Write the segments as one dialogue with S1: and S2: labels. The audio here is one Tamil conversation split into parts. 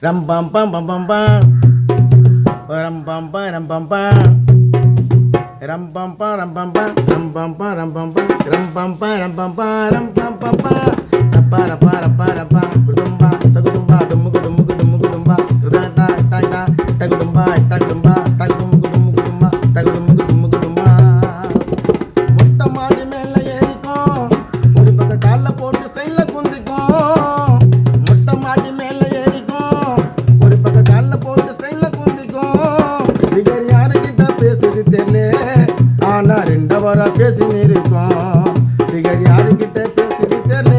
S1: ரம் பம் பம் பம் பம் பம் ரம் பம் பம் ரம் பம் பம் ரம் பம் பம் ரம் பம் பம் ரம் பம் பம் ரம் பம் பம் ரம் பம் பம் ரம் பம் பம் ரம் பம் பம் பம் ரப்பா ரப்பா ரப்பா ரப்பா குடும்பா தகுடும்பா டும்முகு டும்முகு டும்முகு டும்பா குதா டா டா தகுடும்பா தகுடும்பா தகுடுமுகு டும்முகு டும்பா தகுடுமுகு டும்முகு டும்பா மொட்டை மாடி மேல ஏறிக்கும் ஒரு பக்கம் கால்ல போட்டு ஸ்டைல்ல குந்திக்கும் மொட்டை மாடி மேல ஏறிக்கும் ஒரு பக்கம் கால்ல போட்டு ஸ்டைல்ல குந்திக்கும் ஃபிகர் யாருக்கிட்ட பேசுது தெரியல ஆனா ரெண்டவரா பேசின்னு இருக்கும் ஃபிகர் யாருக்கிட்ட பேசுது தெரியல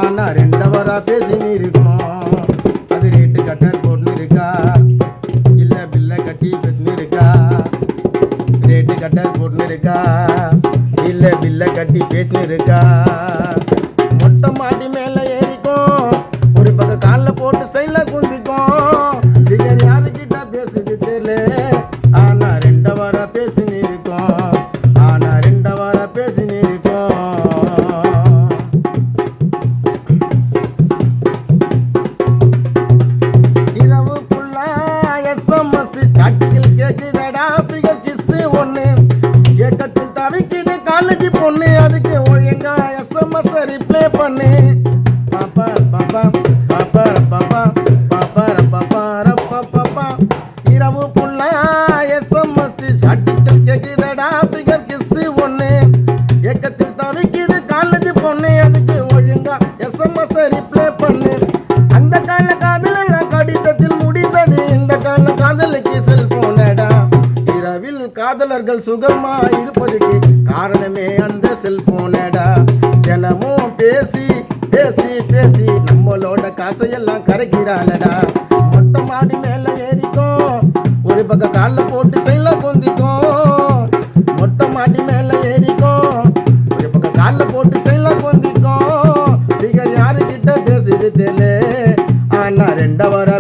S1: ஆனா ரெண்டவரா பேசின்னு இருக்கும் அது ரேட்டு கட்டர் போட்டுன்னு இருக்கா இல்ல பில்ல கட்டி பேசின்னு இருக்கா ரேட்டு கட்டர் போட்டுன்னு இருக்கா இல்ல பில்ல கட்டி பேசின்னு இருக்கா மொட்டை மாடி மேல ஏறிக்கும் ஒரு பக்கம் கால்ல போட்டு ஸ்டைல குந்திக்கும் ஃபிகர் யாருக்கிட்ட பேசுது தெரியல ஆனா ரெண்டவரா பேசின்னு இருக்கும் ஆனா ரெண்டவரா பேசின்னு இருக்கும் இரவு புள்ள எஸ்எம்எஸ் சாட்டுகள் கேக்குதடா ஃபிகர் கிஸ் ஒண்ணு ஏக்கத்தில் தவிக்குது காலேஜ் பொண்ணு அதுக்கு ஒழுங்கா எஸ்எம்எஸ் ரிப்ளை பண்ணு பாப்பா பாப்பா பாப்பா பாப்பா பாப்பா பாப்பா ரப்பா பாப்பா இரவு புள்ள எஸ்எம்எஸ் சாட்டுகள் கேக்குதடா ஃபிகர் கிஸ் ஒண்ணு ஏக்கத்தில் தவிக்குது காலேஜ் பொண்ணு அதுக்கு ஒழுங்கா எஸ்எம்எஸ் ரிப்ளை பண்ணு அந்த கால காதல் கடிதத்தில் முடிந்தது இந்த கால காதலுக்கு செல்போனடா இரவில் காதலர்கள் சுகமா இருப்பதுக்கு காரணமே அந்த செல்போனடா தினமும் பேசி பேசி பேசி நம்மளோட காசையெல்லாம் கரைக்கிறாளடா மொட்டை மாடி மேல ஏறிக்கும் ஒரு பக்கம் கால்ல போட்டு சைல கொந்திக்கும் மொட்டை மாடி மேல ஏறிக்கும் ஒரு பக்கம் கால்ல போட்டு ஸ்டைல கொந்திக்கும் ஃபிகர் யாருக்கிட்ட பேசுது தெரியல ஆனா ரெண்டவரா